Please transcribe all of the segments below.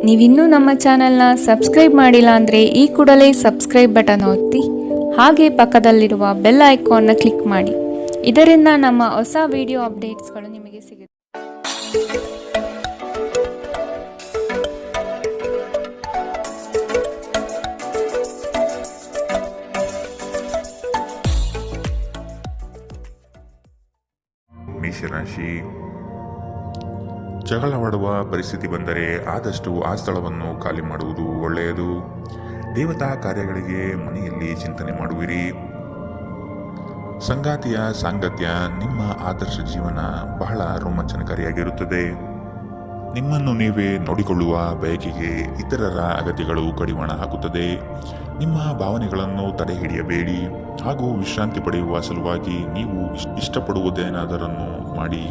ನೀವಿನ್ನೂ ನಮ್ಮ ಚಾನೆಲ್ನ ಸಬ್ಸ್ಕ್ರೈಬ್ ಮಾಡಿಲ್ಲ ಅಂದರೆ ಈ ಕೂಡಲೇ ಸಬ್ಸ್ಕ್ರೈಬ್ ಬಟನ್ ಒತ್ತಿ ಹಾಗೆ ಪಕ್ಕದಲ್ಲಿರುವ ಬೆಲ್ ಐಕಾನ್ನ ಕ್ಲಿಕ್ ಮಾಡಿ. ಇದರಿಂದ ನಮ್ಮ ಹೊಸ ವಿಡಿಯೋ ಅಪ್ಡೇಟ್ಸ್ಗಳು ನಿಮಗೆ ಸಿಗುತ್ತೆ. ಮೇಷರಾಶಿ, ಜಗಳವಾಡುವ ಪರಿಸ್ಥಿತಿ ಬಂದರೆ ಆದಷ್ಟು ಆ ಸ್ಥಳವನ್ನು ಖಾಲಿ ಮಾಡುವುದು ಒಳ್ಳೆಯದು. ದೇವತಾ ಕಾರ್ಯಗಳಿಗೆ ಮನೆಯಲ್ಲಿ ಚಿಂತನೆ ಮಾಡುವಿರಿ. ಸಂಗಾತಿಯ ಸಾಂಗತ್ಯ ನಿಮ್ಮ ಆದರ್ಶ ಜೀವನ ಬಹಳ ರೋಮಾಂಚನಕಾರಿಯಾಗಿರುತ್ತದೆ. ನಿಮ್ಮನ್ನು ನೀವೇ ನೋಡಿಕೊಳ್ಳುವ ಬಯಕೆಗೆ ಇತರರ ಅಗತ್ಯಗಳು ಕಡಿವಾಣ ಹಾಕುತ್ತದೆ. ನಿಮ್ಮ ಭಾವನೆಗಳನ್ನು ತಡೆ ಹಿಡಿಯಬೇಡಿ ಹಾಗೂ ವಿಶ್ರಾಂತಿ ಪಡೆಯುವ ಸಲುವಾಗಿ ನೀವು ಇಷ್ಟಪಡುವುದೇನಾದರನ್ನು ಮಾಡಿ.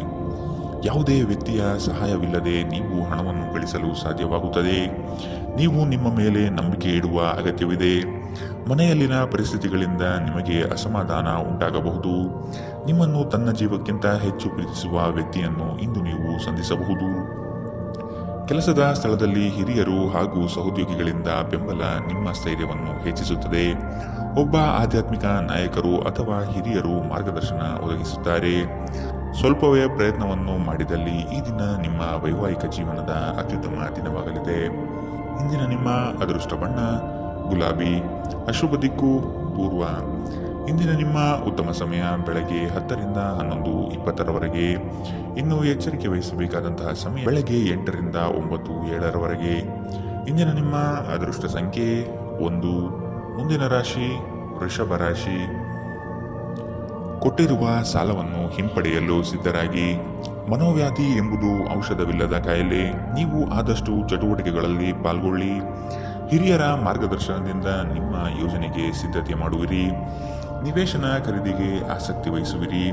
ಯಾವುದೇ ವ್ಯಕ್ತಿಯ ಸಹಾಯವಿಲ್ಲದೆ ನೀವು ಹಣವನ್ನು ಗಳಿಸಲು ಸಾಧ್ಯವಾಗುತ್ತದೆ. ನೀವು ನಿಮ್ಮ ಮೇಲೆ ನಂಬಿಕೆ ಇಡುವ ಅಗತ್ಯವಿದೆ. ಮನೆಯಲ್ಲಿನ ಪರಿಸ್ಥಿತಿಗಳಿಂದ ನಿಮಗೆ ಅಸಮಾಧಾನ ಉಂಟಾಗಬಹುದು. ನಿಮ್ಮನ್ನು ತನ್ನ ಜೀವಕ್ಕಿಂತ ಹೆಚ್ಚು ಪ್ರೀತಿಸುವ ವ್ಯಕ್ತಿಯನ್ನು ಇಂದು ನೀವು ಸಂಧಿಸಬಹುದು. ಕೆಲಸದ ಸ್ಥಳದಲ್ಲಿ ಹಿರಿಯರು ಹಾಗೂ ಸಹೋದ್ಯೋಗಿಗಳಿಂದ ಬೆಂಬಲ ನಿಮ್ಮ ಸ್ಥೈರ್ಯವನ್ನು ಹೆಚ್ಚಿಸುತ್ತದೆ. ಒಬ್ಬ ಆಧ್ಯಾತ್ಮಿಕ ನಾಯಕರು ಅಥವಾ ಹಿರಿಯರು ಮಾರ್ಗದರ್ಶನ ಒದಗಿಸುತ್ತಾರೆ. ಸ್ವಲ್ಪವೇ ಪ್ರಯತ್ನವನ್ನು ಮಾಡಿದಲ್ಲಿ ಈ ದಿನ ನಿಮ್ಮ ವೈವಾಹಿಕ ಜೀವನದ ಅತ್ಯುತ್ತಮ ದಿನವಾಗಲಿದೆ. ಇಂದಿನ ನಿಮ್ಮ ಅದೃಷ್ಟ ಬಣ್ಣ ಗುಲಾಬಿ, ಅಶುಭ ದಿಕ್ಕು ಪೂರ್ವ. ಇಂದಿನ ನಿಮ್ಮ ಉತ್ತಮ ಸಮಯ ಬೆಳಗ್ಗೆ 10 ರಿಂದ 11:20ರವರೆಗೆ. ಇನ್ನು ಎಚ್ಚರಿಕೆ ವಹಿಸಬೇಕಾದಂತಹ ಸಮಯ ಬೆಳಗ್ಗೆ 8 ರಿಂದ 9, 7ರವರೆಗೆ. ಇಂದಿನ ನಿಮ್ಮ ಅದೃಷ್ಟ ಸಂಖ್ಯೆ 1. ಮುಂದಿನ ರಾಶಿ ವೃಷಭ ರಾಶಿ. ಕೊಟ್ಟಿರುವ ಸಾಲವನ್ನು ಹಿಂಪಡೆಯಲು ಸಿದ್ಧರಾಗಿ. ಮನೋವ್ಯಾಧಿ ಎಂಬುದು ಔಷಧವಿಲ್ಲದ ಕಾಯಿಲೆ. ನೀವು ಆದಷ್ಟು ಚಟುವಟಿಕೆಗಳಲ್ಲಿ ಪಾಲ್ಗೊಳ್ಳಿ. ಹಿರಿಯರ ಮಾರ್ಗದರ್ಶನದಿಂದ ನಿಮ್ಮ ಯೋಜನೆಗೆ ಸಿದ್ಧತೆ ಮಾಡುವಿರಿ. ನಿವೇಶನ ಖರೀದಿಗೆ ಆಸಕ್ತಿ ವಹಿಸುವಿರಿ.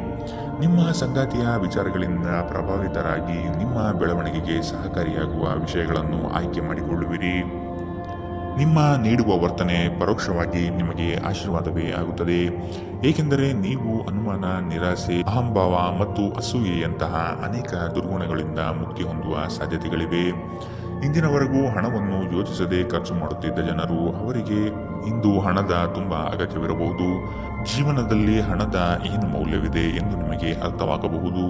ನಿಮ್ಮ ಸಂಗಾತಿಯ ವಿಚಾರಗಳಿಂದ ಪ್ರಭಾವಿತರಾಗಿ ನಿಮ್ಮ ಬೆಳವಣಿಗೆಗೆ ಸಹಕಾರಿಯಾಗುವ ವಿಷಯಗಳನ್ನು ಆಯ್ಕೆ ಮಾಡಿಕೊಳ್ಳುವಿರಿ. ನಿಮ್ಮ ನೀಡುವ ವರ್ತನೆ ಪರೋಕ್ಷವಾಗಿ ನಿಮಗೆ ಆಶೀರ್ವಾದವೇ ಆಗುತ್ತದೆ. ಏಕೆಂದರೆ ನೀವು ಅನುಮಾನ, ನಿರಾಸೆ, ಅಹಂಭಾವ ಮತ್ತು ಅಸೂಯೆಯಂತಹ ಅನೇಕ ದುರ್ಗುಣಗಳಿಂದ ಮುಕ್ತಿ ಹೊಂದುವ ಸಾಧ್ಯತೆಗಳಿವೆ. ಇಂದಿನವರೆಗೂ ಹಣವನ್ನು ಯೋಚಿಸದೆ ಖರ್ಚು ಮಾಡುತ್ತಿದ್ದ ಜನರು, ಅವರಿಗೆ ಇಂದು ಹಣದ ತುಂಬ ಅಗತ್ಯವಿರಬಹುದು. ಜೀವನದಲ್ಲಿ ಹಣದ ಏನು ಮೌಲ್ಯವಿದೆ ಎಂದು ನಿಮಗೆ ಅರ್ಥವಾಗಬಹುದು.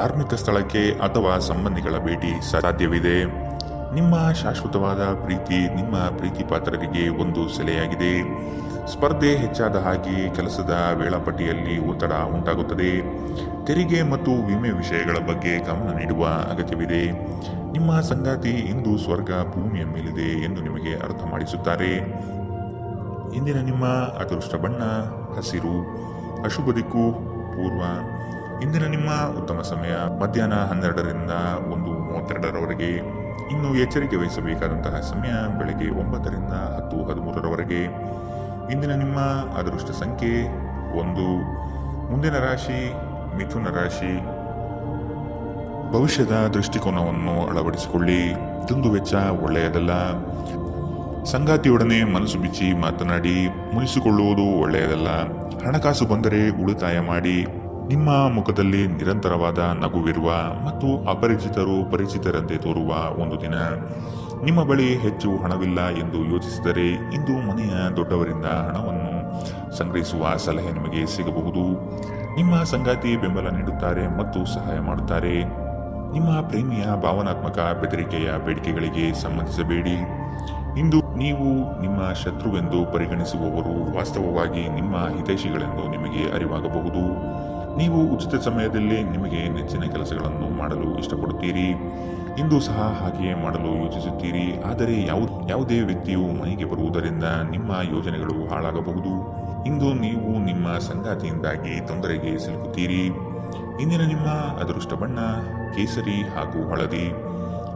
ಧಾರ್ಮಿಕ ಸ್ಥಳಕ್ಕೆ ಅಥವಾ ಸಂಬಂಧಿಗಳ ಭೇಟಿ ಸಾಧ್ಯವಿದೆ. ನಿಮ್ಮ ಶಾಶ್ವತವಾದ ಪ್ರೀತಿ ನಿಮ್ಮ ಪ್ರೀತಿ ಪಾತ್ರರಿಗೆ ಒಂದು ಸೆಲೆಯಾಗಿದೆ. ಸ್ಪರ್ಧೆ ಹೆಚ್ಚಾದ ಹಾಗೆ ಕೆಲಸದ ವೇಳಾಪಟ್ಟಿಯಲ್ಲಿ ಒತ್ತಡ ಉಂಟಾಗುತ್ತದೆ. ತೆರಿಗೆ ಮತ್ತು ವಿಮೆ ವಿಷಯಗಳ ಬಗ್ಗೆ ಗಮನ ನೀಡುವ ಅಗತ್ಯವಿದೆ. ನಿಮ್ಮ ಸಂಗಾತಿ ಇಂದು ಸ್ವರ್ಗ ಭೂಮಿಯ ಮೇಲಿದೆ ಎಂದು ನಿಮಗೆ ಅರ್ಥ ಮಾಡಿಸುತ್ತಾರೆ. ಇಂದಿನ ನಿಮ್ಮ ಅದೃಷ್ಟ ಬಣ್ಣ ಹಸಿರು, ಅಶುಭ ದಿಕ್ಕು ಪೂರ್ವ. ಇಂದಿನ ನಿಮ್ಮ ಉತ್ತಮ ಸಮಯ ಮಧ್ಯಾಹ್ನ 12 ರಿಂದ 1:32ರವರೆಗೆ. ಇನ್ನು ಎಚ್ಚರಿಕೆ ವಹಿಸಬೇಕಾದಂತಹ ಸಮಯ ಬೆಳಗ್ಗೆ 9 ರಿಂದ 10:13ರವರೆಗೆ. ಇಂದಿನ ನಿಮ್ಮ ಅದೃಷ್ಟ ಸಂಖ್ಯೆ 1. ಮುಂದಿನ ರಾಶಿ ಮಿಥುನ ರಾಶಿ. ಭವಿಷ್ಯದ ದೃಷ್ಟಿಕೋನವನ್ನು ಅಳವಡಿಸಿಕೊಳ್ಳಿ. ದುಂದುವೆಚ್ಚ ಒಳ್ಳೆಯದಲ್ಲ. ಸಂಗಾತಿಯೊಡನೆ ಮನಸ್ಸು ಬಿಚ್ಚಿ ಮಾತನಾಡಿ. ಮುನಿಸಿಕೊಳ್ಳುವುದು ಒಳ್ಳೆಯದಲ್ಲ. ಹಣಕಾಸು ಬಂದರೆ ಉಳಿತಾಯ ಮಾಡಿ. ನಿಮ್ಮ ಮುಖದಲ್ಲಿ ನಿರಂತರವಾದ ನಗುವಿರುವ ಮತ್ತು ಅಪರಿಚಿತರು ಪರಿಚಿತರಂತೆ ತೋರುವ ಒಂದು ದಿನ. ನಿಮ್ಮ ಬಳಿ ಹೆಚ್ಚು ಹಣವಿಲ್ಲ ಎಂದು ಯೋಚಿಸಿದರೆ ಇಂದು ಮನೆಯ ದೊಡ್ಡವರಿಂದ ಹಣವನ್ನು ಸಂಗ್ರಹಿಸುವ ಸಲಹೆ ನಿಮಗೆ ಸಿಗಬಹುದು. ನಿಮ್ಮ ಸಂಗಾತಿ ಬೆಂಬಲ ನೀಡುತ್ತಾರೆ ಮತ್ತು ಸಹಾಯ ಮಾಡುತ್ತಾರೆ. ನಿಮ್ಮ ಪ್ರೇಮಿಯ ಭಾವನಾತ್ಮಕ ಬೆದರಿಕೆಯ ಬೇಡಿಕೆಗಳಿಗೆ ಸಂಬಂಧಿಸಬೇಡಿ. ಇಂದು ನೀವು ನಿಮ್ಮ ಶತ್ರುವೆಂದು ಪರಿಗಣಿಸುವವರು ವಾಸ್ತವವಾಗಿ ನಿಮ್ಮ ಹಿತೈಷಿಗಳೆಂದು ನಿಮಗೆ ಅರಿವಾಗಬಹುದು. ನೀವು ಉಚಿತ ಸಮಯದಲ್ಲಿ ನಿಮಗೆ ನೆಚ್ಚಿನ ಕೆಲಸಗಳನ್ನು ಮಾಡಲು ಇಷ್ಟಪಡುತ್ತೀರಿ. ಇಂದು ಸಹ ಹಾಗೆಯೇ ಮಾಡಲು ಯೋಚಿಸುತ್ತೀರಿ. ಆದರೆ ಯಾವುದೇ ವ್ಯಕ್ತಿಯು ಮನೆಗೆ ಬರುವುದರಿಂದ ನಿಮ್ಮ ಯೋಜನೆಗಳು ಹಾಳಾಗಬಹುದು. ಇಂದು ನೀವು ನಿಮ್ಮ ಸಂಗಾತಿಯಿಂದಾಗಿ ತೊಂದರೆಗೆ ಸಿಲುಕುತ್ತೀರಿ. ಇಂದಿನ ನಿಮ್ಮ ಅದೃಷ್ಟ ಬಣ್ಣ ಕೇಸರಿ ಹಾಗೂ ಹಳದಿ,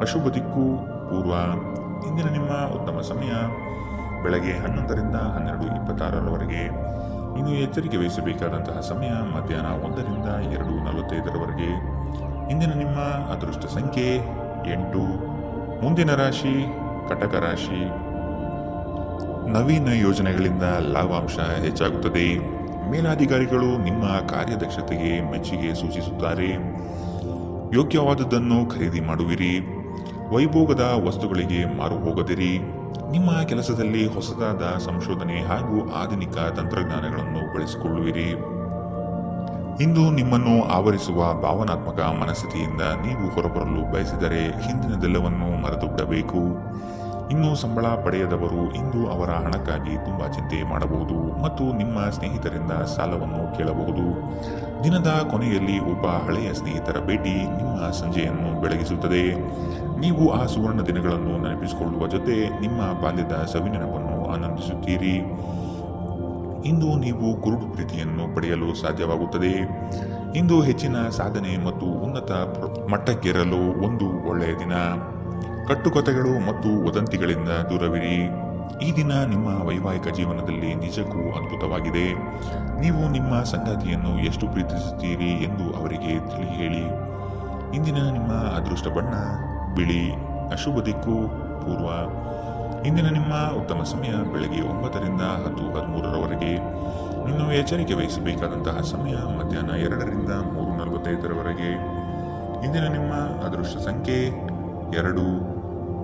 ಅಶುಭ ದಿಕ್ಕು ಪೂರ್ವ. ಇಂದಿನ ನಿಮ್ಮ ಉತ್ತಮ ಸಮಯ ಬೆಳಗ್ಗೆ 11 ರಿಂದ 12:26ರವರೆಗೆ. ಇನ್ನು ಎಚ್ಚರಿಕೆ ವಹಿಸಬೇಕಾದಂತಹ ಸಮಯ ಮಧ್ಯಾಹ್ನ 1 ರಿಂದ 2:45ರವರೆಗೆ. ಇಂದಿನ ನಿಮ್ಮ ಅದೃಷ್ಟ ಸಂಖ್ಯೆ 8. ಮುಂದಿನ ರಾಶಿ ಕಟಕ ರಾಶಿ. ನವೀನ ಯೋಜನೆಗಳಿಂದ ಲಾಭಾಂಶ ಹೆಚ್ಚಾಗುತ್ತದೆ. ಮೇಲಾಧಿಕಾರಿಗಳು ನಿಮ್ಮ ಕಾರ್ಯದಕ್ಷತೆಗೆ ಮೆಚ್ಚುಗೆ ಸೂಚಿಸುತ್ತಾರೆ. ಯೋಗ್ಯವಾದದ್ದನ್ನು ಖರೀದಿ ಮಾಡುವಿರಿ. ವೈಭೋಗದ ವಸ್ತುಗಳಿಗೆ ಮಾರು ಹೋಗದಿರಿ. ನಿಮ್ಮ ಕೆಲಸದಲ್ಲಿ ಹೊಸದಾದ ಸಂಶೋಧನೆ ಹಾಗೂ ಆಧುನಿಕ ತಂತ್ರಜ್ಞಾನಗಳನ್ನು ಬಳಸಿಕೊಳ್ಳುವಿರಿ. ಇಂದು ನಿಮ್ಮನ್ನು ಆವರಿಸುವ ಭಾವನಾತ್ಮಕ ಮನಸ್ಥಿತಿಯಿಂದ ನೀವು ಹೊರಬರಲು ಬಯಸಿದರೆ ಹಿಂದಿನದೆಲ್ಲವನ್ನು ಮರೆತು ಬಿಡಬೇಕು. ಇನ್ನು ಸಂಬಳ ಪಡೆಯದವರು ಇಂದು ಅವರ ಹಣಕ್ಕಾಗಿ ತುಂಬಾ ಚಿಂತೆ ಮಾಡಬಹುದು ಮತ್ತು ನಿಮ್ಮ ಸ್ನೇಹಿತರಿಂದ ಸಾಲವನ್ನು ಕೇಳಬಹುದು. ದಿನದ ಕೊನೆಯಲ್ಲಿ ಒಬ್ಬ ಹಳೆಯ ಸ್ನೇಹಿತರ ಭೇಟಿ ನಿಮ್ಮ ಸಂಜೆಯನ್ನು ಬೆಳಗಿಸುತ್ತದೆ. ನೀವು ಆ ಸುವರ್ಣ ದಿನಗಳನ್ನು ನೆನಪಿಸಿಕೊಳ್ಳುವ ಜೊತೆ ನಿಮ್ಮ ಬಾಲ್ಯದ ಸವಿನೆನಪನ್ನು ಆನಂದಿಸುತ್ತೀರಿ. ಇಂದು ನೀವು ಕುರುಡು ಪ್ರೀತಿಯನ್ನು ಪಡೆಯಲು ಸಾಧ್ಯವಾಗುತ್ತದೆ. ಇಂದು ಹೆಚ್ಚಿನ ಸಾಧನೆ ಮತ್ತು ಉನ್ನತ ಮಟ್ಟಕ್ಕೇರಲು ಒಂದು ಒಳ್ಳೆಯ ದಿನ. ಕಟ್ಟುಕತೆಗಳು ಮತ್ತು ವದಂತಿಗಳಿಂದ ದೂರವಿರಿ. ಈ ದಿನ ನಿಮ್ಮ ವೈವಾಹಿಕ ಜೀವನದಲ್ಲಿ ನಿಜಕ್ಕೂ ಅದ್ಭುತವಾಗಿದೆ. ನೀವು ನಿಮ್ಮ ಸಂಗಾತಿಯನ್ನು ಎಷ್ಟು ಪ್ರೀತಿಸುತ್ತೀರಿ ಎಂದು ಅವರಿಗೆ ತಿಳಿ ಹೇಳಿ. ಇಂದಿನ ನಿಮ್ಮ ಅದೃಷ್ಟ ಬಣ್ಣ ಬಿಳಿ. ಅಶುಭ ದಿಕ್ಕು ಪೂರ್ವ. ಇಂದಿನ ನಿಮ್ಮ ಉತ್ತಮ ಸಮಯ ಬೆಳಗ್ಗೆ 9 ರಿಂದ 10:13 ಇನ್ನು ಎಚ್ಚರಿಕೆ ವಹಿಸಬೇಕಾದಂತಹ ಸಮಯ ಮಧ್ಯಾಹ್ನ 2 ರಿಂದ 3:45 ಇಂದಿನ ನಿಮ್ಮ ಅದೃಷ್ಟ ಸಂಖ್ಯೆ 2.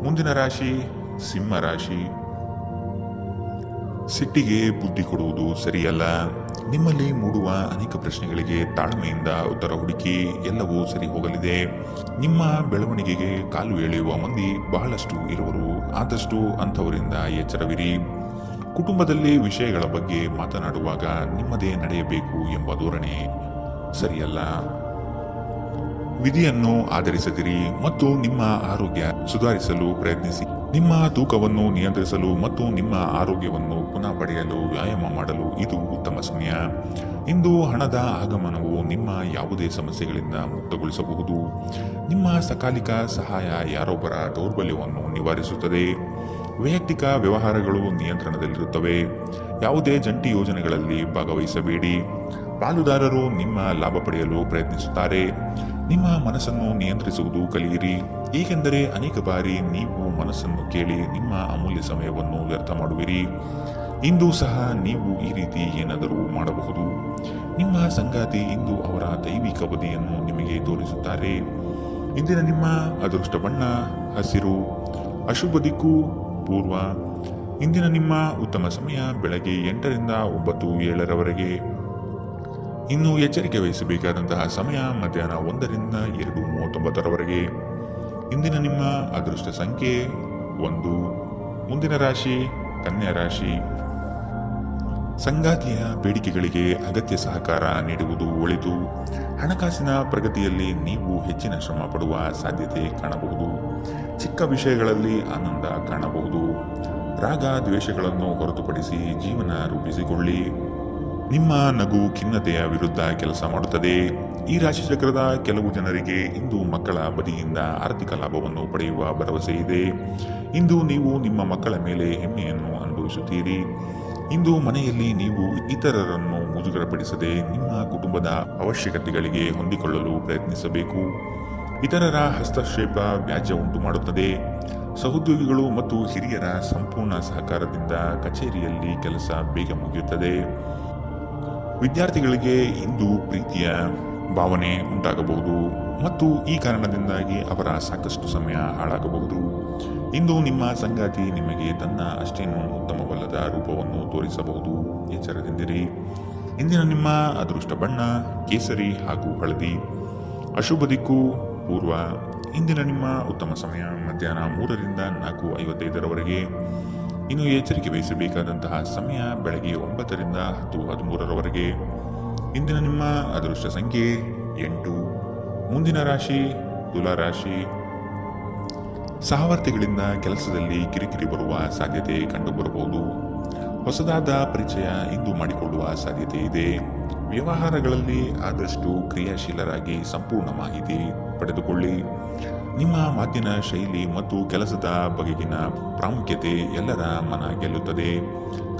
ಮುಂದಿನ ರಾಶಿ ಸಿಂಹ ರಾಶಿ. ಸಿಟ್ಟಿಗೆ ಬುದ್ಧಿ ಕೊಡುವುದು ಸರಿಯಲ್ಲ. ನಿಮ್ಮಲ್ಲಿ ಮೂಡುವ ಅನೇಕ ಪ್ರಶ್ನೆಗಳಿಗೆ ತಾಳ್ಮೆಯಿಂದ ಉತ್ತರ ಹುಡುಕಿ. ಎಲ್ಲವೂ ಸರಿ ಹೋಗಲಿದೆ. ನಿಮ್ಮ ಬೆಳವಣಿಗೆಗೆ ಕಾಲು ಎಳೆಯುವ ಮಂದಿ ಬಹಳಷ್ಟು ಇರುವರು. ಆದಷ್ಟು ಅಂಥವರಿಂದ ಎಚ್ಚರವಿರಿ. ಕುಟುಂಬದಲ್ಲಿ ವಿಷಯಗಳ ಬಗ್ಗೆ ಮಾತನಾಡುವಾಗ ನಿಮ್ಮದೇ ನಡೆಯಬೇಕು ಎಂಬ ಧೋರಣೆ ಸರಿಯಲ್ಲ. ವಿಧಿಯನ್ನು ಆಧರಿಸದಿರಿ ಮತ್ತು ನಿಮ್ಮ ಆರೋಗ್ಯ ಸುಧಾರಿಸಲು ಪ್ರಯತ್ನಿಸಿ. ನಿಮ್ಮ ತೂಕವನ್ನು ನಿಯಂತ್ರಿಸಲು ಮತ್ತು ನಿಮ್ಮ ಆರೋಗ್ಯವನ್ನು ಪುನಃ ಪಡೆಯಲು ವ್ಯಾಯಾಮ ಮಾಡಲು ಇದು ಉತ್ತಮ ಸಮಯ. ಇಂದು ಹಣದ ಆಗಮನವು ನಿಮ್ಮ ಯಾವುದೇ ಸಮಸ್ಯೆಗಳಿಂದ ಮುಕ್ತಗೊಳಿಸಬಹುದು. ನಿಮ್ಮ ಸಕಾಲಿಕ ಸಹಾಯ ಯಾರೊಬ್ಬರ ದೌರ್ಬಲ್ಯವನ್ನು ನಿವಾರಿಸುತ್ತದೆ. ವೈಯಕ್ತಿಕ ವ್ಯವಹಾರಗಳು ನಿಯಂತ್ರಣದಲ್ಲಿರುತ್ತವೆ. ಯಾವುದೇ ಜಂಟಿ ಯೋಜನೆಗಳಲ್ಲಿ ಭಾಗವಹಿಸಬೇಡಿ. ಪಾಲುದಾರರು ನಿಮ್ಮ ಲಾಭ ಪಡೆಯಲು ಪ್ರಯತ್ನಿಸುತ್ತಾರೆ. ನಿಮ್ಮ ಮನಸ್ಸನ್ನು ನಿಯಂತ್ರಿಸುವುದು ಕಲಿಯಿರಿ, ಏಕೆಂದರೆ ಅನೇಕ ಬಾರಿ ನೀವು ಮನಸ್ಸನ್ನು ಕೇಳಿ ನಿಮ್ಮ ಅಮೂಲ್ಯ ಸಮಯವನ್ನು ವ್ಯರ್ಥ ಮಾಡುವಿರಿ. ಇಂದು ಸಹ ನೀವು ಈ ರೀತಿ ಏನಾದರೂ ಮಾಡಬಹುದು. ನಿಮ್ಮ ಸಂಗಾತಿ ಇಂದು ಅವರ ದೈವಿಕ ಬದಿಯನ್ನು ನಿಮಗೆ ತೋರಿಸುತ್ತಾರೆ. ಇಂದಿನ ನಿಮ್ಮ ಅದೃಷ್ಟ ಬಣ್ಣ ಹಸಿರು. ಅಶುಭ ದಿಕ್ಕು ಪೂರ್ವ. ಇಂದಿನ ನಿಮ್ಮ ಉತ್ತಮ ಸಮಯ ಬೆಳಗ್ಗೆ 8 ರಿಂದ 9:07 ಇನ್ನು ಎಚ್ಚರಿಕೆ ವಹಿಸಬೇಕಾದಂತಹ ಸಮಯ ಮಧ್ಯಾಹ್ನ 1 ರಿಂದ 2:39 ಇಂದಿನ ನಿಮ್ಮ ಅದೃಷ್ಟ ಸಂಖ್ಯೆ 1. ಮುಂದಿನ ರಾಶಿ ಕನ್ಯಾ ರಾಶಿ. ಸಂಗಾತಿಯ ಬೇಡಿಕೆಗಳಿಗೆ ಅಗತ್ಯ ಸಹಕಾರ ನೀಡುವುದು ಒಳಿತು. ಹಣಕಾಸಿನ ಪ್ರಗತಿಯಲ್ಲಿ ನೀವು ಹೆಚ್ಚಿನ ಶ್ರಮ ಪಡುವ ಸಾಧ್ಯತೆ ಕಾಣಬಹುದು. ಚಿಕ್ಕ ವಿಷಯಗಳಲ್ಲಿ ಆನಂದ ಕಾಣಬಹುದು. ರಾಗ ದ್ವೇಷಗಳನ್ನು ಹೊರತುಪಡಿಸಿ ಜೀವನ ರೂಪಿಸಿಕೊಳ್ಳಿ. ನಿಮ್ಮ ನಗು ಖಿನ್ನತೆಯ ವಿರುದ್ಧ ಕೆಲಸ ಮಾಡುತ್ತದೆ. ಈ ರಾಶಿ ಚಕ್ರದ ಕೆಲವು ಜನರಿಗೆ ಇಂದು ಮಕ್ಕಳ ಬದಿಯಿಂದ ಆರ್ಥಿಕ ಲಾಭವನ್ನು ಪಡೆಯುವ ಭರವಸೆ ಇದೆ. ಇಂದು ನೀವು ನಿಮ್ಮ ಮಕ್ಕಳ ಮೇಲೆ ಹೆಮ್ಮೆಯನ್ನು ಅನುಭವಿಸುತ್ತೀರಿ. ಇಂದು ಮನೆಯಲ್ಲಿ ನೀವು ಇತರರನ್ನು ಮುಜುಗರಪಡಿಸದೆ ನಿಮ್ಮ ಕುಟುಂಬದ ಅವಶ್ಯಕತೆಗಳಿಗೆ ಹೊಂದಿಕೊಳ್ಳಲು ಪ್ರಯತ್ನಿಸಬೇಕು. ಇತರರ ಹಸ್ತಕ್ಷೇಪ ವ್ಯಾಜ್ಯ ಉಂಟು ಮಾಡುತ್ತದೆ. ಸಹೋದ್ಯೋಗಿಗಳು ಮತ್ತು ಹಿರಿಯರ ಸಂಪೂರ್ಣ ಸಹಕಾರದಿಂದ ಕಚೇರಿಯಲ್ಲಿ ಕೆಲಸ ಬೇಗ ಮುಗಿಯುತ್ತದೆ. ವಿದ್ಯಾರ್ಥಿಗಳಿಗೆ ಇಂದು ಪ್ರೀತಿಯ ಭಾವನೆ ಉಂಟಾಗಬಹುದು ಮತ್ತು ಈ ಕಾರಣದಿಂದಾಗಿ ಅವರ ಸಾಕಷ್ಟು ಸಮಯ ಹಾಳಾಗಬಹುದು. ಇಂದು ನಿಮ್ಮ ಸಂಗಾತಿ ನಿಮಗೆ ತನ್ನ ಅಷ್ಟೇನೂ ಉತ್ತಮವಲ್ಲದ ರೂಪವನ್ನು ತೋರಿಸಬಹುದು. ಎಚ್ಚರದಿಂದಿರಿ. ಇಂದಿನ ನಿಮ್ಮ ಅದೃಷ್ಟ ಬಣ್ಣ ಕೇಸರಿ ಹಾಗೂ ಹಳದಿ. ಅಶುಭ ದಿಕ್ಕು ಪೂರ್ವ. ಇಂದಿನ ನಿಮ್ಮ ಉತ್ತಮ ಸಮಯ ಮಧ್ಯಾಹ್ನ 3 ರಿಂದ 4:55 ಇನ್ನು ಎಚ್ಚರಿಕೆ ವಹಿಸಬೇಕಾದಂತಹ ಸಮಯ ಬೆಳಗ್ಗೆ 9 ರಿಂದ 10:13 ಇಂದಿನ ನಿಮ್ಮ ಅದೃಷ್ಟ ಸಂಖ್ಯೆ 8. ಮುಂದಿನ ರಾಶಿ ತುಲಾ ರಾಶಿ. ಸಹವರ್ತಿಗಳಿಂದ ಕೆಲಸದಲ್ಲಿ ಕಿರಿಕಿರಿ ಬರುವ ಸಾಧ್ಯತೆ ಕಂಡುಬರಬಹುದು. ಹೊಸದಾದ ಪರಿಚಯ ಇಂದು ಮಾಡಿಕೊಳ್ಳುವ ಸಾಧ್ಯತೆ ಇದೆ. ವ್ಯವಹಾರಗಳಲ್ಲಿ ಆದಷ್ಟು ಕ್ರಿಯಾಶೀಲರಾಗಿ ಸಂಪೂರ್ಣ ಮಾಹಿತಿ ಪಡೆದುಕೊಳ್ಳಿ. ನಿಮ್ಮ ಮಾತಿನ ಶೈಲಿ ಮತ್ತು ಕೆಲಸದ ಬಗೆಗಿನ ಪ್ರಾಮುಖ್ಯತೆ ಎಲ್ಲರ ಮನ ಗೆಲ್ಲುತ್ತದೆ.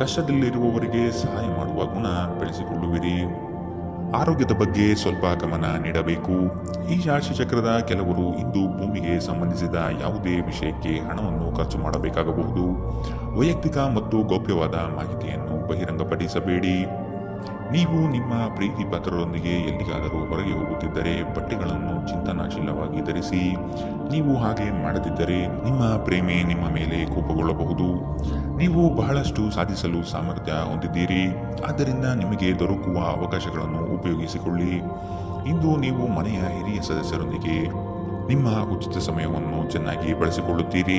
ಕಷ್ಟದಲ್ಲಿರುವವರಿಗೆ ಸಹಾಯ ಮಾಡುವ ಗುಣ ಬೆಳೆಸಿಕೊಳ್ಳುವಿರಿ. ಆರೋಗ್ಯದ ಬಗ್ಗೆ ಸ್ವಲ್ಪ ಗಮನ ನೀಡಬೇಕು. ಈ ರಾಶಿ ಚಕ್ರದ ಕೆಲವರು ಇಂದು ಭೂಮಿಗೆ ಸಂಬಂಧಿಸಿದ ಯಾವುದೇ ವಿಷಯಕ್ಕೆ ಹಣವನ್ನು ಖರ್ಚು ಮಾಡಬೇಕಾಗಬಹುದು. ವೈಯಕ್ತಿಕ ಮತ್ತು ಗೌಪ್ಯವಾದ ಮಾಹಿತಿಯನ್ನು ಬಹಿರಂಗಪಡಿಸಬೇಡಿ. ನೀವು ನಿಮ್ಮ ಪ್ರೀತಿ ಪಾತ್ರರೊಂದಿಗೆ ಎಲ್ಲಿಗಾದರೂ ಹೊರಗೆ ಹೋಗುತ್ತಿದ್ದರೆ ಬಟ್ಟೆಗಳನ್ನು ಚಿಂತನಾಶೀಲವಾಗಿ ಧರಿಸಿ. ನೀವು ಹಾಗೆ ಮಾಡದಿದ್ದರೆ ನಿಮ್ಮ ಪ್ರೇಮಿ ನಿಮ್ಮ ಮೇಲೆ ಕೋಪಗೊಳ್ಳಬಹುದು. ನೀವು ಬಹಳಷ್ಟು ಸಾಧಿಸಲು ಸಾಮರ್ಥ್ಯ ಹೊಂದಿದ್ದೀರಿ, ಆದ್ದರಿಂದ ನಿಮಗೆ ದೊರಕುವ ಅವಕಾಶಗಳನ್ನು ಉಪಯೋಗಿಸಿಕೊಳ್ಳಿ. ಇಂದು ನೀವು ಮನೆಯ ಹಿರಿಯ ಸದಸ್ಯರೊಂದಿಗೆ ನಿಮ್ಮ ಉಚಿತ ಸಮಯವನ್ನು ಚೆನ್ನಾಗಿ ಬಳಸಿಕೊಳ್ಳುತ್ತೀರಿ.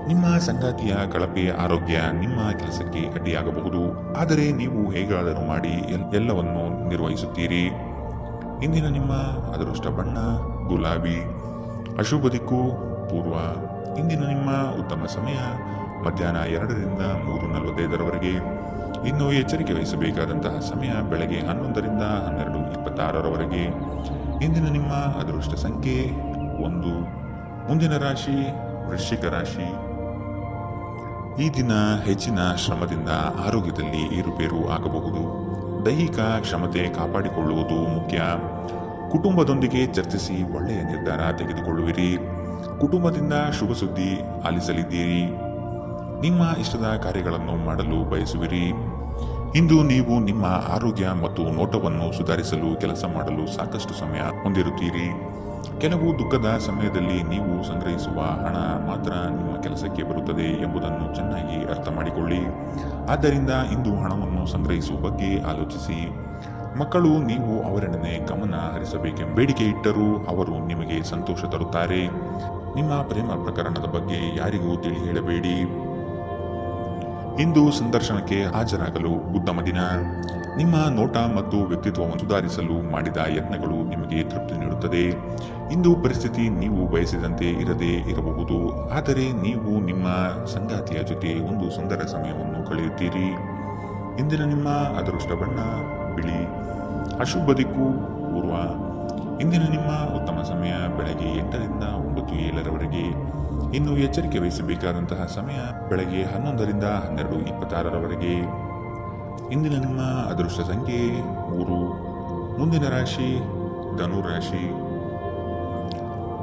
ನಿಮ್ಮ ಸಂಗಾತಿಯ ಕಳಪೆ ಆರೋಗ್ಯ ನಿಮ್ಮ ಕೆಲಸಕ್ಕೆ ಅಡ್ಡಿಯಾಗಬಹುದು, ಆದರೆ ನೀವು ಹೇಗಾದರೂ ಮಾಡಿ ಎಲ್ಲವನ್ನು ನಿರ್ವಹಿಸುತ್ತೀರಿ. ಇಂದಿನ ನಿಮ್ಮ ಅದೃಷ್ಟ ಬಣ್ಣ ಗುಲಾಬಿ. ಅಶುಭ ದಿಕ್ಕು ಪೂರ್ವ. ಇಂದಿನ ನಿಮ್ಮ ಉತ್ತಮ ಸಮಯ ಮಧ್ಯಾಹ್ನ 2ರಿಂದ 3:45ರವರೆಗೆ. ಇನ್ನು ಎಚ್ಚರಿಕೆ ವಹಿಸಬೇಕಾದಂತಹ ಸಮಯ ಬೆಳಗ್ಗೆ 11ರಿಂದ 12:26ರವರೆಗೆ. ಇಂದಿನ ನಿಮ್ಮ ಅದೃಷ್ಟ ಸಂಖ್ಯೆ 1. ಮುಂದಿನ ರಾಶಿ ವೃಶ್ಚಿಕ ರಾಶಿ. ಈ ದಿನ ಹೆಚ್ಚಿನ ಶ್ರಮದಿಂದ ಆರೋಗ್ಯದಲ್ಲಿ ಏರುಪೇರು ಆಗಬಹುದು. ದೈಹಿಕ ಕ್ಷಮತೆ ಕಾಪಾಡಿಕೊಳ್ಳುವುದು ಮುಖ್ಯ. ಕುಟುಂಬದೊಂದಿಗೆ ಚರ್ಚಿಸಿ ಒಳ್ಳೆಯ ನಿರ್ಧಾರ ತೆಗೆದುಕೊಳ್ಳುವಿರಿ. ಕುಟುಂಬದಿಂದ ಶುಭ ಸುದ್ದಿ ಆಲಿಸಲಿದ್ದೀರಿ. ನಿಮ್ಮ ಇಷ್ಟದ ಕಾರ್ಯಗಳನ್ನು ಮಾಡಲು ಬಯಸುವಿರಿ. ಇಂದು ನೀವು ನಿಮ್ಮ ಆರೋಗ್ಯ ಮತ್ತು ನೋಟವನ್ನು ಸುಧಾರಿಸಲು ಕೆಲಸ ಮಾಡಲು ಸಾಕಷ್ಟು ಸಮಯ ಹೊಂದಿರುತ್ತೀರಿ. ಕೆಲವು ದುಃಖದ ಸಮಯದಲ್ಲಿ ನೀವು ಸಂಗ್ರಹಿಸುವ ಹಣ ಮಾತ್ರ ನಿಮ್ಮ ಕೆಲಸಕ್ಕೆ ಬರುತ್ತದೆ ಎಂಬುದನ್ನು ಚೆನ್ನಾಗಿ ಅರ್ಥ ಮಾಡಿಕೊಳ್ಳಿ. ಆದ್ದರಿಂದ ಇಂದು ಹಣವನ್ನು ಸಂಗ್ರಹಿಸುವ ಬಗ್ಗೆ ಆಲೋಚಿಸಿ. ಮಕ್ಕಳು ನೀವು ಅವರೆಡೆನೆ ಗಮನ ಹರಿಸಬೇಕೆಂಬ ಬೇಡಿಕೆ ಇಟ್ಟರೂ ಅವರು ನಿಮಗೆ ಸಂತೋಷ ತರುತ್ತಾರೆ. ನಿಮ್ಮ ಪ್ರೇಮ ಪ್ರಕರಣದ ಬಗ್ಗೆ ಯಾರಿಗೂ ತಿಳಿ ಹೇಳಬೇಡಿ. ಇಂದು ಸಂದರ್ಶನಕ್ಕೆ ಹಾಜರಾಗಲು ಉತ್ತಮ ದಿನ. ನಿಮ್ಮ ನೋಟ ಮತ್ತು ವ್ಯಕ್ತಿತ್ವವನ್ನು ಸುಧಾರಿಸಲು ಮಾಡಿದ ಯತ್ನಗಳು ನಿಮಗೆ ತೃಪ್ತಿ ನೀಡುತ್ತದೆ. ಇಂದು ಪರಿಸ್ಥಿತಿ ನೀವು ಬಯಸಿದಂತೆ ಇರದೇ ಇರಬಹುದು, ಆದರೆ ನೀವು ನಿಮ್ಮ ಸಂಗಾತಿಯ ಜೊತೆ ಒಂದು ಸುಂದರ ಸಮಯವನ್ನು ಕಳೆಯುತ್ತೀರಿ. ಇಂದಿನ ನಿಮ್ಮ ಅದೃಷ್ಟ ಬಣ್ಣ ಬಿಳಿ. ಅಶುಭ ದಿಕ್ಕು ಪೂರ್ವ. ಇಂದಿನ ನಿಮ್ಮ ಉತ್ತಮ ಸಮಯ ಬೆಳಗ್ಗೆ 8ರಿಂದ 9:07ರವರೆಗೆ. ಇನ್ನು ಎಚ್ಚರಿಕೆ ವಹಿಸಬೇಕಾದಂತಹ ಸಮಯ ಬೆಳಗ್ಗೆ 11ರಿಂದ 12:26ರವರೆಗೆ. ಇಂದಿನ ನಿಮ್ಮ ಅದೃಷ್ಟ ಸಂಖ್ಯೆ 3. ಮುಂದಿನ ರಾಶಿ ಧನು ರಾಶಿ.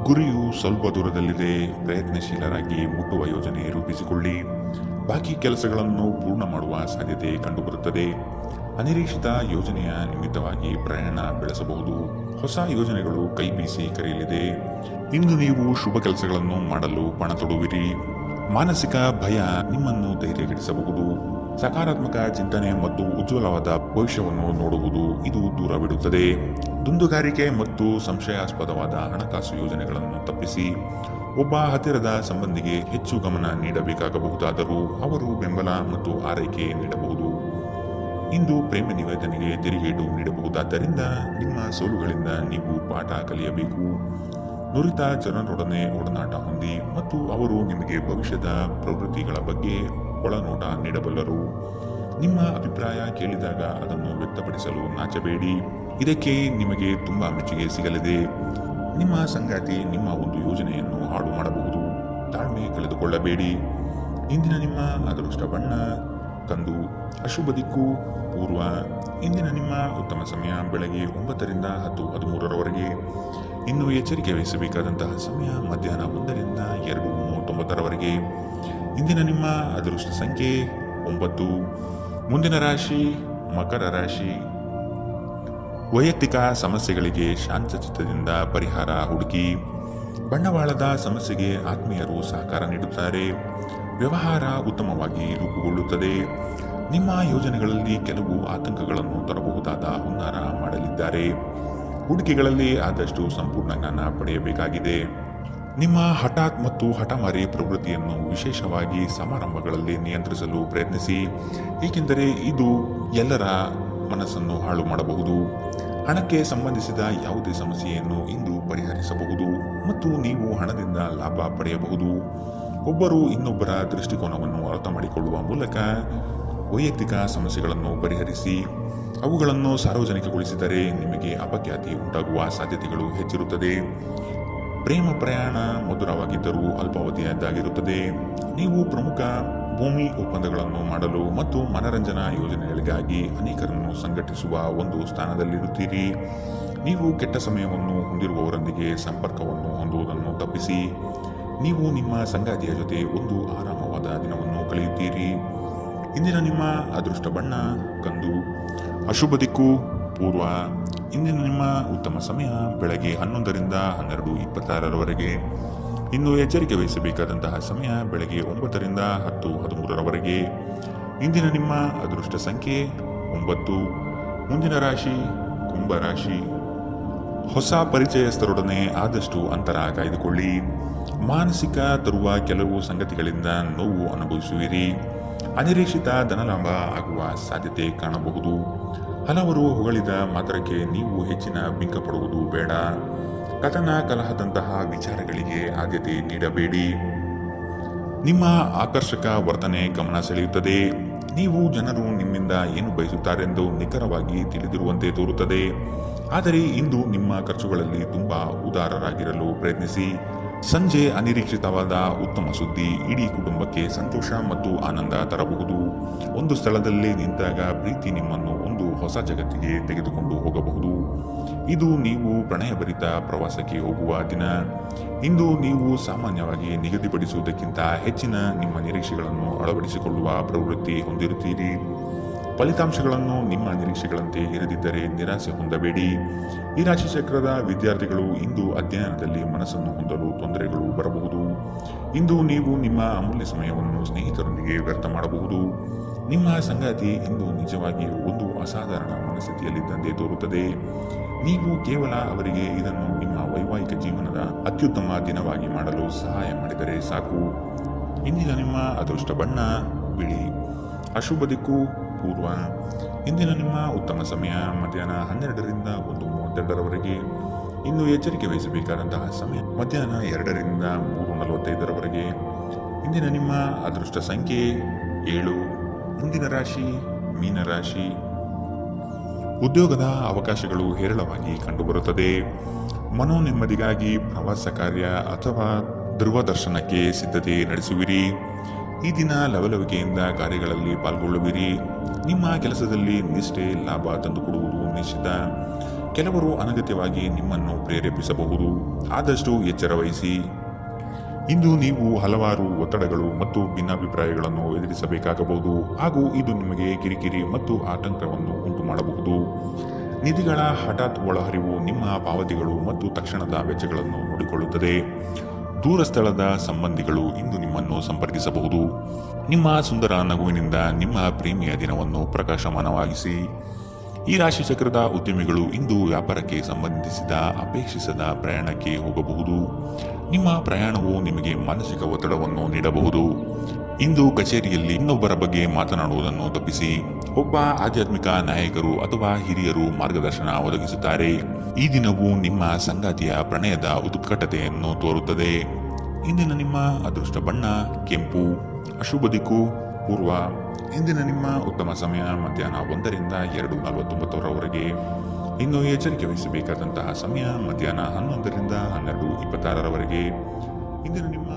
ಗುರಿಯು ಸ್ವಲ್ಪ ದೂರದಲ್ಲಿದೆ. ಪ್ರಯತ್ನಶೀಲರಾಗಿ ಮುಟ್ಟುವ ಯೋಜನೆ ರೂಪಿಸಿಕೊಳ್ಳಿ. ಬಾಕಿ ಕೆಲಸಗಳನ್ನು ಪೂರ್ಣ ಮಾಡುವ ಸಾಧ್ಯತೆ ಕಂಡುಬರುತ್ತದೆ. ಅನಿರೀಕ್ಷಿತ ಯೋಜನೆಯ ನಿಮಿತ್ತವಾಗಿ ಪ್ರಯಾಣ ಬೆಳೆಸಬಹುದು. ಹೊಸ ಯೋಜನೆಗಳು ಕೈ ಬೀಸಿ ಕರೆಯಲಿದೆ. ಇಂದು ನೀವು ಶುಭ ಕೆಲಸಗಳನ್ನು ಮಾಡಲು ಪಣ ತೊಡುವಿರಿ. ಮಾನಸಿಕ ಭಯ ನಿಮ್ಮನ್ನು ಧೈರ್ಯಗೆಡಿಸಬಹುದು. ಸಕಾರಾತ್ಮಕ ಚಿಂತನೆ ಮತ್ತು ಉಜ್ವಲವಾದ ಭವಿಷ್ಯವನ್ನು ನೋಡುವುದು ಇದು ದೂರವಿಡುತ್ತದೆ. ದುಂದುಗಾರಿಕೆ ಮತ್ತು ಸಂಶಯಾಸ್ಪದವಾದ ಹಣಕಾಸು ಯೋಜನೆಗಳನ್ನು ತಪ್ಪಿಸಿ. ಒಬ್ಬ ಹತ್ತಿರದ ಸಂಬಂಧಿಗೆ ಹೆಚ್ಚು ಗಮನ ನೀಡಬೇಕಾಗಬಹುದಾದರೂ ಅವರು ಬೆಂಬಲ ಮತ್ತು ಆರೈಕೆ ನೀಡಬಹುದು. ಇಂದು ಪ್ರೇಮ ನಿವೇದನೆಗೆ ತಿರುಗೇಟು ನೀಡಬಹುದಾದ್ದರಿಂದ ನಿಮ್ಮ ಸೋಲುಗಳಿಂದ ನೀವು ಪಾಠ ಕಲಿಯಬೇಕು. ನುರಿತ ಜನರೊಡನೆ ಒಡನಾಟ ಹೊಂದಿ ಮತ್ತು ಅವರು ನಿಮಗೆ ಭವಿಷ್ಯದ ಪ್ರವೃತ್ತಿಗಳ ಬಗ್ಗೆ ಒಳನೋಟ ನೀಡಬಲ್ಲರು. ನಿಮ್ಮ ಅಭಿಪ್ರಾಯ ಕೇಳಿದಾಗ ಅದನ್ನು ವ್ಯಕ್ತಪಡಿಸಲು ನಾಚಬೇಡಿ. ಇದಕ್ಕೆ ನಿಮಗೆ ತುಂಬಾ ಮೆಚ್ಚುಗೆ ಸಿಗಲಿದೆ. ನಿಮ್ಮ ಸಂಗಾತಿ ನಿಮ್ಮ ಒಂದು ಯೋಜನೆಯನ್ನು ಹಾಳು ಮಾಡಬಹುದು. ತಾಳ್ಮೆ ಕಳೆದುಕೊಳ್ಳಬೇಡಿ. ಇಂದಿನ ನಿಮ್ಮ ಅದೃಷ್ಟ ಬಣ್ಣ ಕಂದು. ಅಶುಭ ದಿಕ್ಕು ಪೂರ್ವ. ಇಂದಿನ ನಿಮ್ಮ ಉತ್ತಮ ಸಮಯ ಬೆಳಗ್ಗೆ 9ರಿಂದ 10:13ರವರೆಗೆ. ಇನ್ನು ಎಚ್ಚರಿಕೆ ವಹಿಸಬೇಕಾದಂತಹ ಸಮಯ ಮಧ್ಯಾಹ್ನ 1ರಿಂದ 2:39ರವರೆಗೆ. ಇಂದಿನ ನಿಮ್ಮ ಅದೃಷ್ಟ ಸಂಖ್ಯೆ 9. ಮುಂದಿನ ರಾಶಿ ಮಕರ ರಾಶಿ. ವೈಯಕ್ತಿಕ ಸಮಸ್ಯೆಗಳಿಗೆ ಶಾಂತಚಿತ್ತದಿಂದ ಪರಿಹಾರ ಹುಡುಕಿ. ಬಂಡವಾಳದ ಸಮಸ್ಯೆಗೆ ಆತ್ಮೀಯರು ಸಹಕಾರ ನೀಡುತ್ತಾರೆ. ವ್ಯವಹಾರ ಉತ್ತಮವಾಗಿ ರೂಪುಗೊಳ್ಳುತ್ತದೆ. ನಿಮ್ಮ ಯೋಜನೆಗಳಲ್ಲಿ ಕೆಲವು ಆತಂಕಗಳನ್ನು ತರಬಹುದಾದ ಹುನ್ನಾರ ಮಾಡಲಿದ್ದಾರೆ. ಹೂಡಿಕೆಗಳಲ್ಲಿ ಆದಷ್ಟು ಸಂಪೂರ್ಣ ಜ್ಞಾನ ಪಡೆಯಬೇಕಾಗಿದೆ. ನಿಮ್ಮ ಹಠಾತ್ ಮತ್ತು ಹಠಮಾರಿ ಪ್ರವೃತ್ತಿಯನ್ನು ವಿಶೇಷವಾಗಿ ಸಮಾರಂಭಗಳಲ್ಲಿ ನಿಯಂತ್ರಿಸಲು ಪ್ರಯತ್ನಿಸಿ, ಏಕೆಂದರೆ ಇದು ಎಲ್ಲರ ಮನಸ್ಸನ್ನು ಹಾಳು ಮಾಡಬಹುದು. ಹಣಕ್ಕೆ ಸಂಬಂಧಿಸಿದ ಯಾವುದೇ ಸಮಸ್ಯೆಯನ್ನು ಇಂದು ಪರಿಹರಿಸಬಹುದು ಮತ್ತು ನೀವು ಹಣದಿಂದ ಲಾಭ ಪಡೆಯಬಹುದು. ಒಬ್ಬರು ಇನ್ನೊಬ್ಬರ ದೃಷ್ಟಿಕೋನವನ್ನು ಅರ್ಥ ಮಾಡಿಕೊಳ್ಳುವ ಮೂಲಕ ವೈಯಕ್ತಿಕ ಸಮಸ್ಯೆಗಳನ್ನು ಪರಿಹರಿಸಿ. ಅವುಗಳನ್ನು ಸಾರ್ವಜನಿಕಗೊಳಿಸಿದರೆ ನಿಮಗೆ ಅಪಖ್ಯಾತಿ ಉಂಟಾಗುವ ಸಾಧ್ಯತೆಗಳು ಹೆಚ್ಚಿರುತ್ತದೆ. ಪ್ರೇಮ ಪ್ರಯಾಣ ಮಧುರವಾಗಿದ್ದರೂ ಅಲ್ಪಾವಧಿಯದ್ದಾಗಿರುತ್ತದೆ. ನೀವು ಪ್ರಮುಖ ಭೂಮಿ ಒಪ್ಪಂದಗಳನ್ನು ಮಾಡಲು ಮತ್ತು ಮನರಂಜನಾ ಯೋಜನೆಗಳಿಗಾಗಿ ಅನೇಕರನ್ನು ಸಂಘಟಿಸುವ ಒಂದು ಸ್ಥಾನದಲ್ಲಿರುತ್ತೀರಿ. ನೀವು ಕೆಟ್ಟ ಸಮಯವನ್ನು ಹೊಂದಿರುವವರೊಂದಿಗೆ ಸಂಪರ್ಕವನ್ನು ಹೊಂದುವುದನ್ನು ತಪ್ಪಿಸಿ. ನೀವು ನಿಮ್ಮ ಸಂಗಾತಿಯ ಜೊತೆ ಒಂದು ಆರಾಮವಾದ ದಿನವನ್ನು ಕಳೆಯುತ್ತೀರಿ. ಇಂದಿನ ನಿಮ್ಮ ಅದೃಷ್ಟ ಬಣ್ಣ ಕಂದು. ಅಶುಭ ದಿಕ್ಕು ಪೂರ್ವ. ಇಂದಿನ ನಿಮ್ಮ ಉತ್ತಮ ಸಮಯ ಬೆಳಗ್ಗೆ 11ರಿಂದ 12:26ರವರೆಗೆ. ಇನ್ನು ಎಚ್ಚರಿಕೆ ವಹಿಸಬೇಕಾದಂತಹ ಸಮಯ ಬೆಳಗ್ಗೆ 9ರಿಂದ 10:13ರವರೆಗೆ. ಇಂದಿನ ನಿಮ್ಮ ಅದೃಷ್ಟ ಸಂಖ್ಯೆ 9. ಮುಂದಿನ ರಾಶಿ ಕುಂಭರಾಶಿ. ಹೊಸ ಪರಿಚಯಸ್ಥರೊಡನೆ ಆದಷ್ಟು ಅಂತರ ಕಾಯ್ದುಕೊಳ್ಳಿ. ಮಾನಸಿಕ ತರುವ ಕೆಲವು ಸಂಗತಿಗಳಿಂದ ನೋವು ಅನುಭವಿಸುವಿರಿ. ಅನಿರೀಕ್ಷಿತ ಧನಲಾಭ ಆಗುವ ಸಾಧ್ಯತೆ ಕಾಣಬಹುದು. ಹಲವರು ಹೊಗಳಿದ ಮಾತ್ರಕ್ಕೆ ನೀವು ಹೆಚ್ಚಿನ ಬಿಂಕ ಪಡುವುದು ಬೇಡ. ಕಥನ ಕಲಹದಂತಹ ವಿಚಾರಗಳಿಗೆ ಆದ್ಯತೆ ನೀಡಬೇಡಿ. ನಿಮ್ಮ ಆಕರ್ಷಕ ವರ್ತನೆ ಗಮನ ಸೆಳೆಯುತ್ತದೆ. ನೀವು ಜನರು ನಿಮ್ಮಿಂದ ಏನು ಬಯಸುತ್ತಾರೆಂದು ನಿಖರವಾಗಿ ತಿಳಿದಿರುವಂತೆ ತೋರುತ್ತದೆ. ಆದರೆ ಇಂದು ನಿಮ್ಮ ಖರ್ಚುಗಳಲ್ಲಿ ತುಂಬಾ ಉದಾರರಾಗಿರಲು ಪ್ರಯತ್ನಿಸಿ. ಸಂಜೆ ಅನಿರೀಕ್ಷಿತವಾದ ಉತ್ತಮ ಸುದ್ದಿ ಇಡೀ ಕುಟುಂಬಕ್ಕೆ ಸಂತೋಷ ಮತ್ತು ಆನಂದ ತರಬಹುದು. ಒಂದು ಸ್ಥಳದಲ್ಲಿ ನಿಂತಾಗ ಪ್ರೀತಿ ನಿಮ್ಮನ್ನು ಒಂದು ಹೊಸ ಜಗತ್ತಿಗೆ ತೆಗೆದುಕೊಂಡು ಹೋಗಬಹುದು. ಇದು ನೀವು ಪ್ರಣಯಭರಿತ ಪ್ರವಾಸಕ್ಕೆ ಹೋಗುವ ದಿನ. ಇಂದು ನೀವು ಸಾಮಾನ್ಯವಾಗಿ ನಿಗದಿಪಡಿಸುವುದಕ್ಕಿಂತ ಹೆಚ್ಚಿನ ನಿಮ್ಮ ನಿರೀಕ್ಷೆಗಳನ್ನು ಅಳವಡಿಸಿಕೊಳ್ಳುವ ಪ್ರವೃತ್ತಿ ಹೊಂದಿರುತ್ತೀರಿ. ಫಲಿತಾಂಶಗಳನ್ನು ನಿಮ್ಮ ನಿರೀಕ್ಷೆಗಳಂತೆ ಇರದಿದ್ದರೆ ನಿರಾಸೆ ಹೊಂದಬೇಡಿ. ಈ ರಾಶಿ ಚಕ್ರದ ವಿದ್ಯಾರ್ಥಿಗಳು ಇಂದು ಅಧ್ಯಯನದಲ್ಲಿ ಮನಸ್ಸನ್ನು ಹೊಂದಲು ತೊಂದರೆಗಳು ಬರಬಹುದು. ಇಂದು ನೀವು ನಿಮ್ಮ ಅಮೂಲ್ಯ ಸಮಯವನ್ನು ಸ್ನೇಹಿತರೊಂದಿಗೆ ವ್ಯರ್ಥ ಮಾಡಬಹುದು. ನಿಮ್ಮ ಸಂಗಾತಿ ಇಂದು ನಿಜವಾಗಿಯೂ ಒಂದು ಅಸಾಧಾರಣ ಮನಸ್ಥಿತಿಯಲ್ಲಿದ್ದಂತೆ ತೋರುತ್ತದೆ. ನೀವು ಕೇವಲ ಅವರಿಗೆ ಇದನ್ನು ನಿಮ್ಮ ವೈವಾಹಿಕ ಜೀವನದ ಅತ್ಯುತ್ತಮ ದಿನವಾಗಿ ಮಾಡಲು ಸಹಾಯ ಮಾಡಿದರೆ ಸಾಕು. ಇಂದಿನ ನಿಮ್ಮ ಅದೃಷ್ಟ ಬಣ್ಣ ಬಿಳಿ. ಅಶುಭ ದಿಕ್ಕು ಪೂರ್ವ. ಇಂದಿನ ನಿಮ್ಮ ಉತ್ತಮ ಸಮಯ ಮಧ್ಯಾಹ್ನ 12ರಿಂದ 1:32ರವರೆಗೆ. ಇನ್ನು ಎಚ್ಚರಿಕೆ ವಹಿಸಬೇಕಾದಂತಹ ಸಮಯ ಮಧ್ಯಾಹ್ನ 2ರಿಂದ 3:45ರವರೆಗೆ. ಇಂದಿನ ನಿಮ್ಮ ಅದೃಷ್ಟ ಸಂಖ್ಯೆ 7. ಮುಂದಿನ ರಾಶಿ ಮೀನರಾಶಿ. ಉದ್ಯೋಗದ ಅವಕಾಶಗಳು ಹೇರಳವಾಗಿ ಕಂಡುಬರುತ್ತದೆ. ಮನೋನೆಮ್ಮದಿಗಾಗಿ ಪ್ರವಾಸ ಕಾರ್ಯ ಅಥವಾ ಧ್ರುವದರ್ಶನಕ್ಕೆ ಸಿದ್ಧತೆ ನಡೆಸುವಿರಿ. ಈ ದಿನ ಲವಲವಿಕೆಯಿಂದ ಕಾರ್ಯಗಳಲ್ಲಿ ಪಾಲ್ಗೊಳ್ಳುವಿರಿ. ನಿಮ್ಮ ಕೆಲಸದಲ್ಲಿ ನಿಷ್ಠೆ ಲಾಭ ತಂದುಕೊಡುವುದು ನಿಶ್ಚಿತ. ಕೆಲವರು ಅನಗತ್ಯವಾಗಿ ನಿಮ್ಮನ್ನು ಪ್ರೇರೇಪಿಸಬಹುದು. ಆದಷ್ಟು ಎಚ್ಚರ ವಹಿಸಿ. ಇಂದು ನೀವು ಹಲವಾರು ಒತ್ತಡಗಳು ಮತ್ತು ಭಿನ್ನಾಭಿಪ್ರಾಯಗಳನ್ನು ಎದುರಿಸಬೇಕಾಗಬಹುದು ಹಾಗೂ ಇದು ನಿಮಗೆ ಕಿರಿಕಿರಿ ಮತ್ತು ಆತಂಕವನ್ನು ಉಂಟು ಮಾಡಬಹುದು. ನಿಧಿಗಳ ಹಠಾತ್ ಒಳಹರಿವು ನಿಮ್ಮ ಪಾವತಿಗಳು ಮತ್ತು ತಕ್ಷಣದ ವೆಚ್ಚಗಳನ್ನು ನೋಡಿಕೊಳ್ಳುತ್ತದೆ. ದೂರ ಸ್ಥಳದ ಸಂಬಂಧಿಗಳು ಇಂದು ನಿಮ್ಮನ್ನು ಸಂಪರ್ಕಿಸಬಹುದು. ನಿಮ್ಮ ಸುಂದರ ನಗುವಿನಿಂದ ನಿಮ್ಮ ಪ್ರೇಮಿಯ ದಿನವನ್ನು ಪ್ರಕಾಶಮಾನವಾಗಿಸಿ. ಈ ರಾಶಿ ಚಕ್ರದ ಉದ್ಯಮಿಗಳು ಇಂದು ವ್ಯಾಪಾರಕ್ಕೆ ಸಂಬಂಧಿಸಿದ ಅಪೇಕ್ಷಿಸದ ಪ್ರಯಾಣಕ್ಕೆ ಹೋಗಬಹುದು. ನಿಮ್ಮ ಪ್ರಯಾಣವು ನಿಮಗೆ ಮಾನಸಿಕ ಒತ್ತಡವನ್ನು ನೀಡಬಹುದು. ಇಂದು ಕಚೇರಿಯಲ್ಲಿ ಇನ್ನೊಬ್ಬರ ಬಗ್ಗೆ ಮಾತನಾಡುವುದನ್ನು ತಪ್ಪಿಸಿ. ಒಬ್ಬ ಆಧ್ಯಾತ್ಮಿಕ ನಾಯಕರು ಅಥವಾ ಹಿರಿಯರು ಮಾರ್ಗದರ್ಶನ ಒದಗಿಸುತ್ತಾರೆ. ಈ ದಿನವು ನಿಮ್ಮ ಸಂಗಾತಿಯ ಪ್ರಣಯದ ಉತ್ಕಟತೆಯನ್ನು ತೋರುತ್ತದೆ. ಇಂದಿನ ನಿಮ್ಮ ಅದೃಷ್ಟ ಬಣ್ಣ ಕೆಂಪು. ಅಶುಭ ದಿಕ್ಕು ಪೂರ್ವ. ಇಂದಿನ ನಿಮ್ಮ ಉತ್ತಮ ಸಮಯ ಮಧ್ಯಾಹ್ನ 1ರಿಂದ 2:49ರವರೆಗೆ. ಇನ್ನು ಎಚ್ಚರಿಕೆ ವಹಿಸಬೇಕಾದಂತಹ ಸಮಯ ಮಧ್ಯಾಹ್ನ 11ರಿಂದ 12:26ರವರೆಗೆ. ಇಂದಿನ ನಿಮ್ಮ